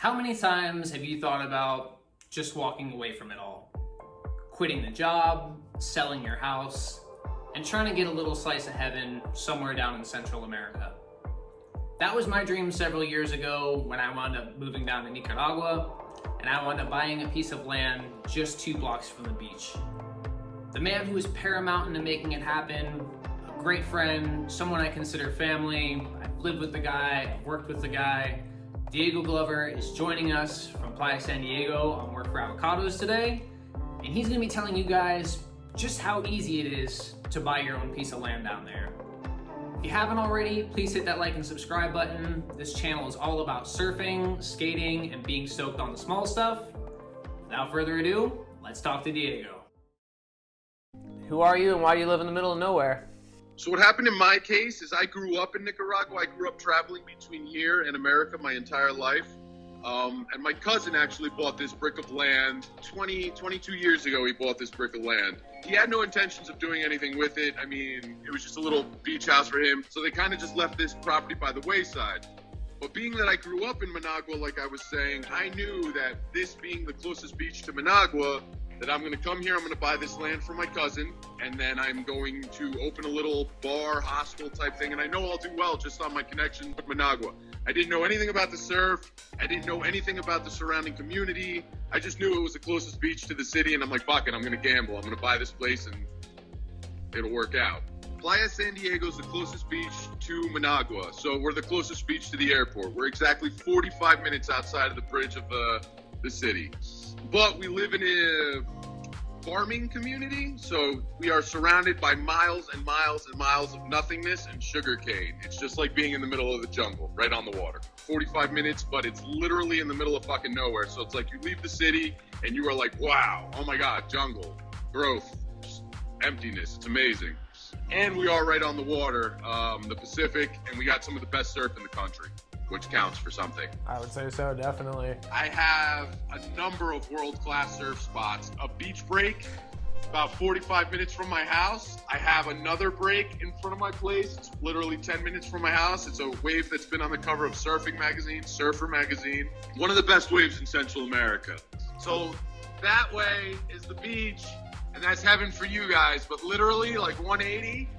How many times have you thought about just walking away from it all? Quitting the job, selling your house, and trying to get a little slice of heaven somewhere down in Central America. That was my dream several years ago when I wound up moving down to Nicaragua, and I wound up buying a piece of land just 2 blocks from the beach. The man who was paramount into making it happen, a great friend, someone I consider family. I've lived with the guy, I've worked with the guy. Diego Glover is joining us from Playa San Diego on WorkforAvocados today, and he's gonna be telling you guys just how easy it is to buy your own piece of land down there. If you haven't already, please hit that like and subscribe button. This channel is all about surfing, skating, and being stoked on the small stuff. Without further ado, let's talk to Diego. Who are you and why do you live in the middle of nowhere? So what happened in my case is I grew up in Nicaragua. I grew up traveling between here and America my entire life. And my cousin actually bought this brick of land 22 years ago. He bought this brick of land. He had no intentions of doing anything with it. I mean, it was just a little beach house for him. So they kind of just left this property by the wayside. But being that I grew up in Managua, like I was saying, I knew that this being the closest beach to Managua, that I'm going to come here, I'm going to buy this land from my cousin, and then I'm going to open a little bar, hostel type thing, and I know I'll do well just on my connection with Managua. I didn't know anything about the surf. I didn't know anything about the surrounding community. I just knew it was the closest beach to the city, and I'm like, fuck it, I'm going to gamble. I'm going to buy this place, and it'll work out. Playa San Diego is the closest beach to Managua, so we're the closest beach to the airport. We're exactly 45 minutes outside of the bridge of the city. But we live in a farming community, so we are surrounded by miles and miles and miles of nothingness and sugarcane. It's just like being in the middle of the jungle, right on the water. 45 minutes, but it's literally in the middle of fucking nowhere. So it's like you leave the city and you are like, wow, oh my God, jungle, growth, just emptiness. It's amazing. And we are right on the water, the Pacific, and we got some of the best surf in the country, which counts for something. I would say so, definitely. I have a number of world-class surf spots. A beach break about 45 minutes from my house. I have another break in front of my place. It's literally 10 minutes from my house. It's a wave that's been on the cover of Surfing Magazine, Surfer Magazine. One of the best waves in Central America. So that way is the beach, and that's heaven for you guys. But literally, like 180,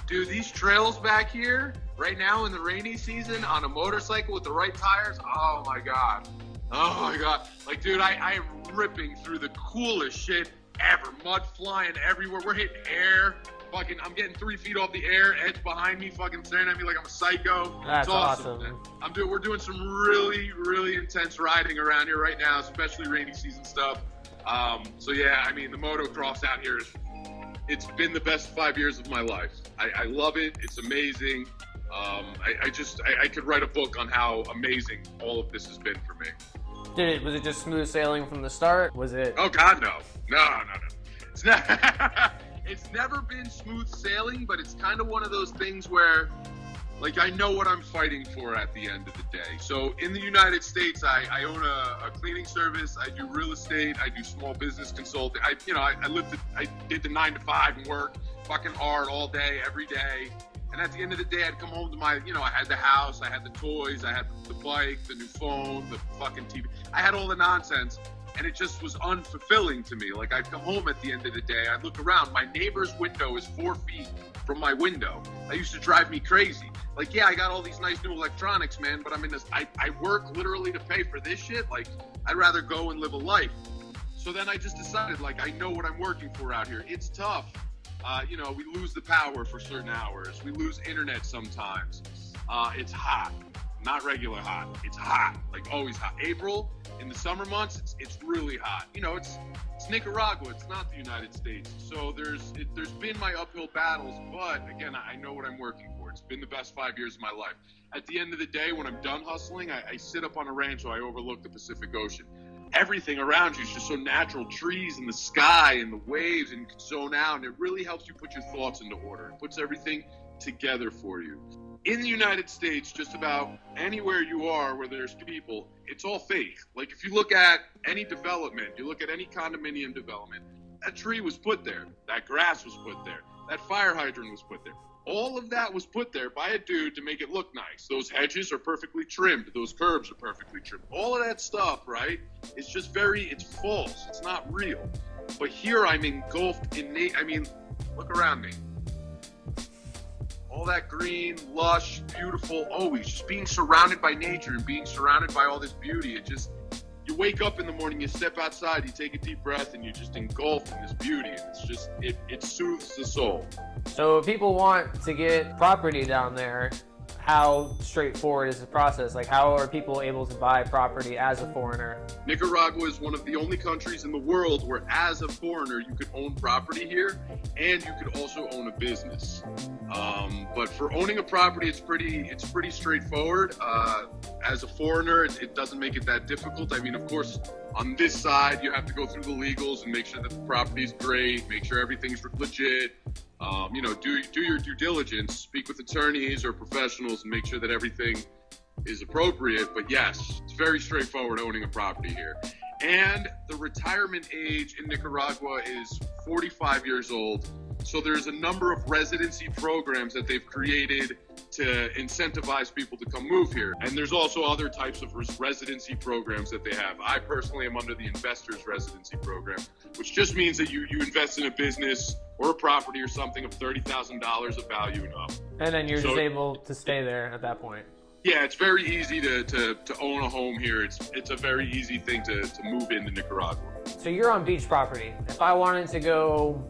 dude, these trails back here, right now in the rainy season, on a motorcycle with the right tires, oh my God. Oh my God. Like, dude, I am ripping through the coolest shit ever. Mud flying everywhere. We're hitting air. Fucking, I'm getting 3 feet off the air. Edge behind me fucking staring at me like I'm a psycho. That's it's awesome. We're doing some really, really intense riding around here right now, especially rainy season stuff. So yeah, I mean, the motocross out here it's been the best 5 years of my life. I love it. It's amazing. I could write a book on how amazing all of this has been for me. Was it just smooth sailing from the start? Was it? Oh God, no. It's not. It's never been smooth sailing, but it's kind of one of those things where, like, I know what I'm fighting for at the end of the day. So in the United States, I own a cleaning service. I do real estate. I do small business consulting. I did the 9 to 5 and work fucking hard all day, every day. And at the end of the day, I'd come home to my, I had the house, I had the toys, I had the bike, the new phone, the fucking TV. I had all the nonsense, and it just was unfulfilling to me. Like, I'd come home at the end of the day, I'd look around, my neighbor's window is 4 feet from my window. That used to drive me crazy. Like, yeah, I got all these nice new electronics, man, but I'm in this, I work literally to pay for this shit. Like, I'd rather go and live a life. So then I just decided, like, I know what I'm working for out here. It's tough. We lose the power for certain hours. We lose internet sometimes. It's hot, not regular hot. It's hot, like always hot. April, in the summer months, it's really hot. It's Nicaragua. It's not the United States. So there's been my uphill battles, but again, I know what I'm working for. It's been the best 5 years of my life. At the end of the day, when I'm done hustling, I sit up on a ranch where I overlook the Pacific Ocean. Everything around you is just so natural, trees and the sky and the waves, and you can zone out, and it really helps you put your thoughts into order. It puts everything together for you. In the United States, just about anywhere you are where there's people, it's all fake. Like, if you look at any development, you look at any condominium development, that tree was put there, that grass was put there, that fire hydrant was put there. All of that was put there by a dude to make it look nice. Those hedges are perfectly trimmed. Those curbs are perfectly trimmed. All of that stuff, right, is just it's false. It's not real. But here I'm engulfed in look around me. All that green, lush, beautiful, always just being surrounded by nature and being surrounded by all this beauty. You wake up in the morning, you step outside, you take a deep breath, and you're just engulfed in this beauty. And it's just, it soothes the soul. So if people want to get property down there, how straightforward is the process? Like, how are people able to buy property as a foreigner? Nicaragua is one of the only countries in the world where, as a foreigner, you could own property here, and you could also own a business. But for owning a property, it's pretty straightforward. As a foreigner, it doesn't make it that difficult. I mean, of course, on this side, you have to go through the legals and make sure that the property is great, make sure everything's legit. Do your due diligence, speak with attorneys or professionals and make sure that everything is appropriate. But yes, it's very straightforward owning a property here. And the retirement age in Nicaragua is 45 years old. So there's a number of residency programs that they've created to incentivize people to come move here. And there's also other types of residency programs that they have. I personally am under the investor's residency program, which just means that you invest in a business or a property or something of $30,000 of value and up. And then you're just able to stay there at that point. Yeah, it's very easy to own a home here. It's a very easy thing to move into Nicaragua. So you're on beach property. If I wanted to go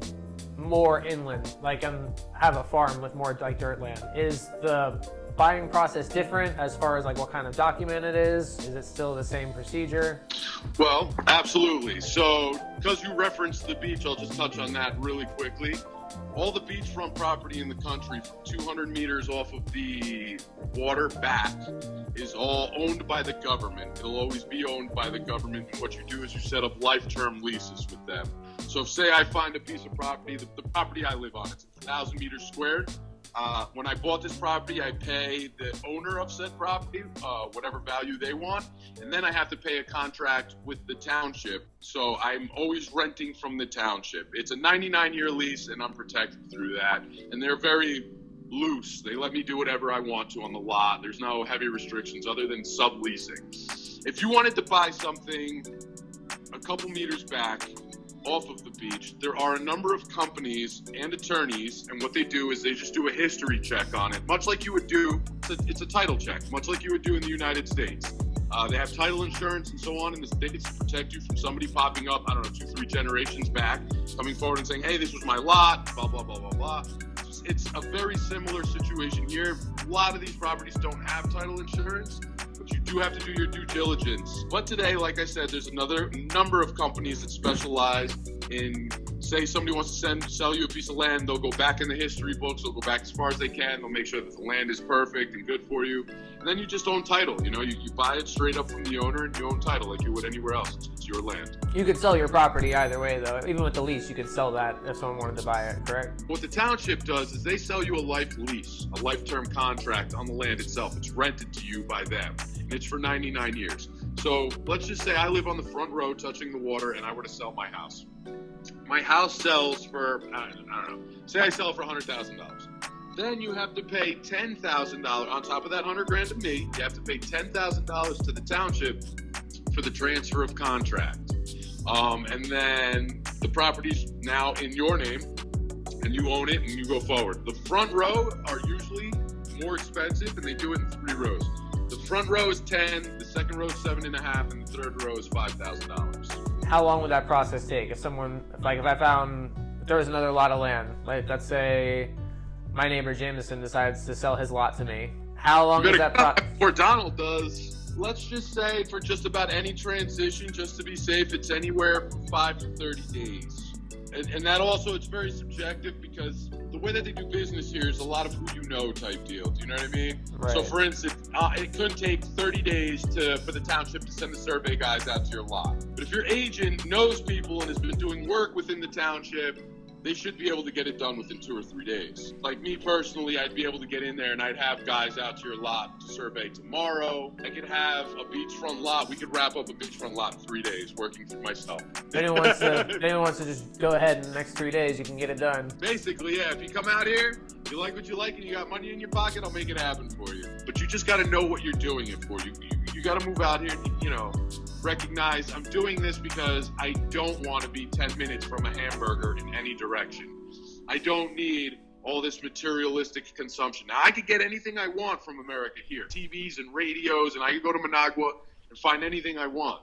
more inland, like have a farm with more like dirt land, is the buying process different as far as like what kind of document it is? Is it still the same procedure? Well, absolutely. So because you referenced the beach, I'll just touch on that really quickly. All the beachfront property in the country from 200 meters off of the water back is all owned by the government. It'll always be owned by the government. And what you do is you set up life-term leases with them. So say I find a piece of property, the property I live on, it's 1,000 meters squared. When I bought this property, I pay the owner of said property whatever value they want, and then I have to pay a contract with the township. So I'm always renting from the township. It's a 99-year lease, and I'm protected through that. And they're very loose. They let me do whatever I want to on the lot. There's no heavy restrictions other than subleasing. If you wanted to buy something a couple meters back off of the beach, there are a number of companies and attorneys, and what they do is they just do a history check on it, much like you would do, it's a title check, much like you would do in the United States. They have title insurance and so on in the States to protect you from somebody popping up, 2-3 generations back, coming forward and saying, hey, this was my lot, blah, blah, blah, blah, blah. It's a very similar situation here. A lot of these properties don't have title insurance, but you do have to do your due diligence. But today, like I said, there's another number of companies that specialize in, say somebody wants to sell you a piece of land, they'll go back in the history books, they'll go back as far as they can, they'll make sure that the land is perfect and good for you, and then you just own title. You buy it straight up from the owner and you own title like you would anywhere else. It's your land. You could sell your property either way, though. Even with the lease, you could sell that if someone wanted to buy it, correct? What the township does is they sell you a life lease, a lifetime contract on the land itself. It's rented to you by them, and it's for 99 years. So let's just say I live on the front row touching the water and I were to sell my house. My house sells for, I don't know, say I sell it for $100,000. Then you have to pay $10,000 on top of that $100,000 to me. You have to pay $10,000 to the township for the transfer of contract. And then the property's now in your name and you own it and you go forward. The front row are usually more expensive and they do it in 3 rows. The front row is 10, the second row is 7.5, and the third row is $5,000. How long would that process take? If there was another lot of land, like let's say my neighbor Jameson decides to sell his lot to me, how long is that process? Before Donald does, let's just say for just about any transition, just to be safe, it's anywhere from 5 to 30 days. And that also, it's very subjective because the way that they do business here is a lot of who you know type deal. Do you know what I mean? Right. So for instance, it could take 30 days for the township to send the survey guys out to your lot. But if your agent knows people and has been doing work within the township, they should be able to get it done within 2 or 3 days. Like me personally, I'd be able to get in there and I'd have guys out to your lot to survey tomorrow. I could have a beachfront lot. We could wrap up a beachfront lot in 3 days working through my stuff. If anyone wants to just go ahead in the next 3 days, you can get it done. Basically, yeah, if you come out here, you like what you like and you got money in your pocket, I'll make it happen for you. But you just got to know what you're doing it for. You got to move out here and, you know, recognize I'm doing this because I don't want to be 10 minutes from a hamburger in any direction. I don't need all this materialistic consumption. Now, I could get anything I want from America here. TVs and radios, and I could go to Managua and find anything I want.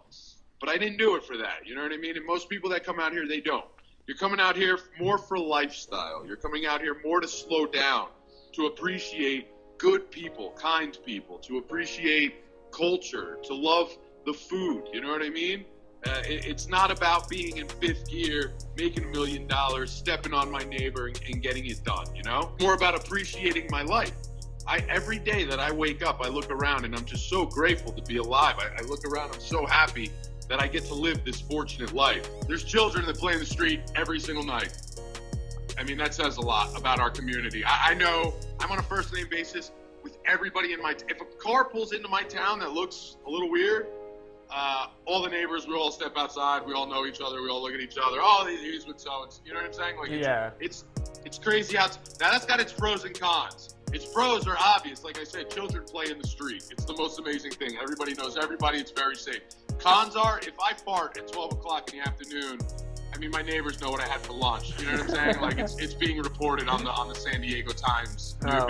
But I didn't do it for that, you know what I mean? And most people that come out here, they don't. You're coming out here more for lifestyle. You're coming out here more to slow down, to appreciate good people, kind people, to appreciate culture, to love the food, you know what I mean? It's not about being in fifth gear, making $1 million, stepping on my neighbor and getting it done, you know? More about appreciating my life. Every day that I wake up, I look around and I'm just so grateful to be alive. I look around, I'm so happy that I get to live this fortunate life. There's children that play in the street every single night. I mean, that says a lot about our community. I know I'm on a first name basis with everybody in my, if a car pulls into my town that looks a little weird, all the neighbors, we all step outside, we all know each other, we all look at each other, oh, he's with so-and-so, you know what I'm saying? Like, yeah. It's crazy how, now that's got its pros and cons. Its pros are obvious, like I said, children play in the street. It's the most amazing thing. Everybody knows everybody, it's very safe. Cons are, if I fart at 12 o'clock in the afternoon, I mean, my neighbors know what I had for lunch, you know what I'm saying? Like, it's being reported on the San Diego Times news. Oh,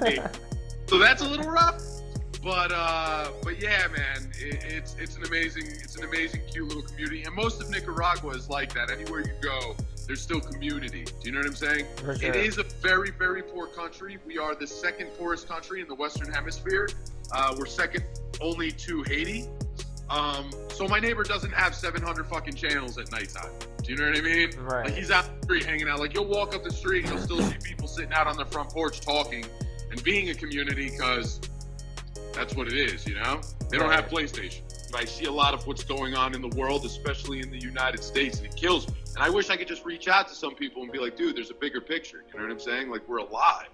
man. So that's a little rough. But yeah, man, it's an amazing, cute little community, and most of Nicaragua is like that. Anywhere you go, there's still community. Do you know what I'm saying? For sure. It is a very, very poor country. We are the second poorest country in the Western Hemisphere. We're second only to Haiti. So my neighbor doesn't have 700 fucking channels at nighttime. Do you know what I mean? Right. Like, he's out the street hanging out. Like, you'll walk up the street and you'll still see people sitting out on their front porch talking and being a community, because that's what it is, you know? They don't have PlayStation. But I see a lot of what's going on in the world, especially in the United States, and it kills me. And I wish I could just reach out to some people and be like, dude, there's a bigger picture. You know what I'm saying? Like, we're alive.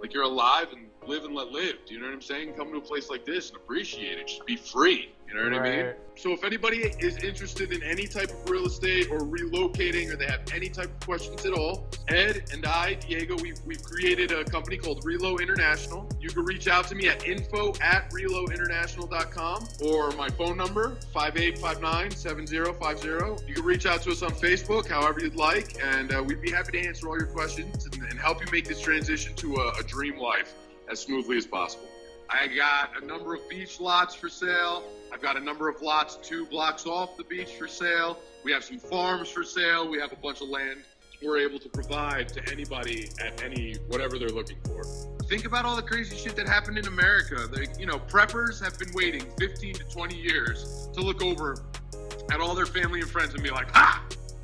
Like, you're alive and live and let live. Do you know what I'm saying? Come to a place like this and appreciate it. Just be free. You know what I mean? So if anybody is interested in any type of real estate or relocating, or they have any type of questions at all, Ed and I, Diego, we've created a company called Relo International. You can reach out to me at info@relointernational.com, or my phone number, 5859-7050. You can reach out to us on Facebook, however you'd like, and we'd be happy to answer all your questions and help you make this transition to a dream life as smoothly as possible. I got a number of beach lots for sale. I've got a number of lots 2 blocks off the beach for sale. We have some farms for sale. We have a bunch of land we're able to provide to anybody at any, whatever they're looking for. Think about all the crazy shit that happened in America. Preppers have been waiting 15 to 20 years to look over at all their family and friends and be like, ha!